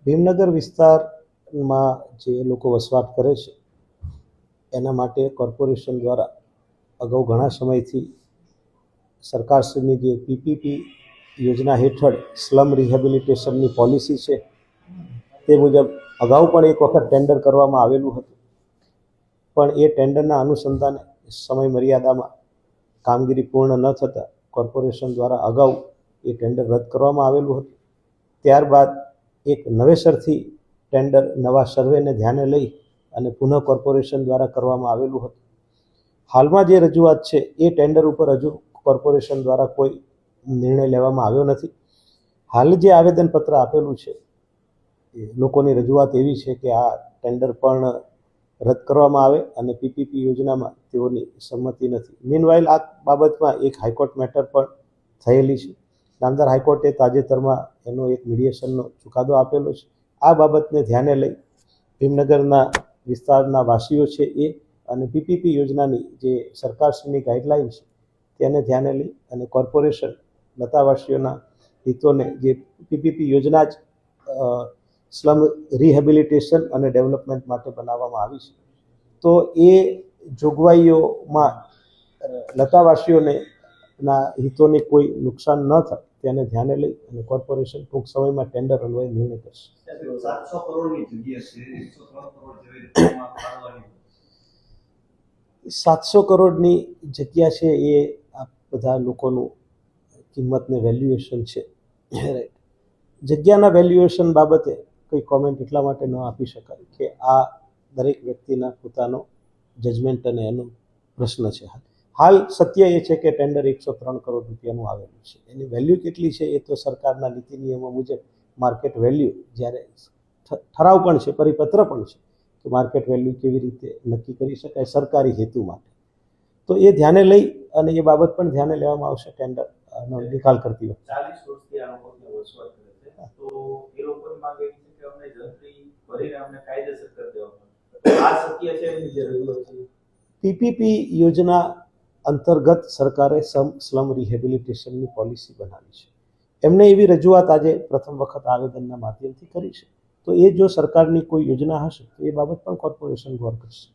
ભીમનગર વિસ્તારમાં જે લોકો વસવાટ કરે છે એના માટે કોર્પોરેશન દ્વારા અગાઉ ઘણા સમયથી સરકારશ્રીની જે પીપીપી યોજના હેઠળ સ્લમ રિહેબિલિટેશનની પોલિસી છે તે મુજબ અગાઉ પણ એક વખત ટેન્ડર કરવામાં આવેલું હતું, પણ એ ટેન્ડરના અનુસંધાને સમય મર્યાદામાં કામગીરી પૂર્ણ ન થતાં કોર્પોરેશન દ્વારા અગાઉ એ ટેન્ડર રદ કરવામાં આવેલું હતું. ત્યારબાદ એક નવેસરથી ટેન્ડર નવા સર્વેને ધ્યાને લઈ અને પુનઃ કોર્પોરેશન દ્વારા કરવામાં આવેલું હતું. હાલમાં જે રજૂઆત છે એ ટેન્ડર ઉપર હજુ કોર્પોરેશન દ્વારા કોઈ નિર્ણય લેવામાં આવ્યો નથી. હાલ જે આવેદનપત્ર આપેલું છે લોકોની રજૂઆત એવી છે કે આ ટેન્ડર પણ રદ કરવામાં આવે અને પીપીપી યોજનામાં તેઓની સંમતિ નથી. મીનવાઇલ આ બાબતમાં એક હાઈકોર્ટ મેટર પણ થયેલી છે. નામદાર હાઈકોર્ટે તાજેતરમાં એનો એક મીડિયેશનનો ચુકાદો આપેલો છે. આ બાબતને ધ્યાને લઈ ભીમનગરના વિસ્તારના વાસીઓ છે એ અને પીપીપી યોજનાની જે સરકારશ્રીની ગાઈડલાઇન છે તેને ધ્યાને લઈ અને કોર્પોરેશન લતાવાસીઓના હિતોને જે પીપીપી યોજના જ સ્લમ રિહેબિલિટેશન અને ડેવલપમેન્ટ માટે બનાવવામાં આવી છે, તો એ જોગવાઈઓમાં લતાવાસીઓને ના હિતોને કોઈ નુકસાન ન થાય તેને ધ્યાને લઈ અને કોર્પોરેશન ટૂંક સમયમાં ટેન્ડર અન્વયે નિર્ણય કરશે. 700 કરોડની જગ્યા છે, 700 કરોડની જગ્યા છે એ આ બધા લોકોનું કિંમતને વેલ્યુએશન છે. રાઈટ, જગ્યાના વેલ્યુએશન બાબતે કોઈ કોમેન્ટ એટલા માટે ન આપી શકાય કે આ દરેક વ્યક્તિના પોતાનો જજમેન્ટ અને એનો પ્રશ્ન છે. હાલ સત્ય એ છે કે ટેન્ડર 103 કરોડ રૂપિયાનું આવેલું છે. એની વેલ્યુ કેટલી છે એ તો સરકારના નીતિ નિયમો મુજબ માર્કેટ વેલ્યુ જ્યારે ઠરાવ પણ છે, પરિપત્ર પણ છે કે માર્કેટ વેલ્યુ કેવી રીતે નક્કી કરી શકાય સરકારી હેતુ માટે, તો એ ધ્યાને લઈ અને એ બાબત પણ ધ્યાને લેવામાં આવશે ટેન્ડરનો નિકાલ કરતી વખતે. 40 વર્ષથી આ લોકો વસવાટ કરે છે, તો એ લોકોની માંગ એવી છે કે અમને જંત્રી ભરીને અમને કાયદેસર કરી દેવામાં. આ સત્ય છે એની જે રજૂઆત છે. પીપીપી યોજના અંતર્ગત સરકારે સ્લમ રિહેબિલિટેશનની પોલિસી બનાવી છે. એમને એવી રજૂઆત આજે પ્રથમ વખત આવેદનના માધ્યમથી કરી છે, તો એ જો સરકારની કોઈ યોજના હશે તો એ બાબત પણ કોર્પોરેશન ગૌર કરશે.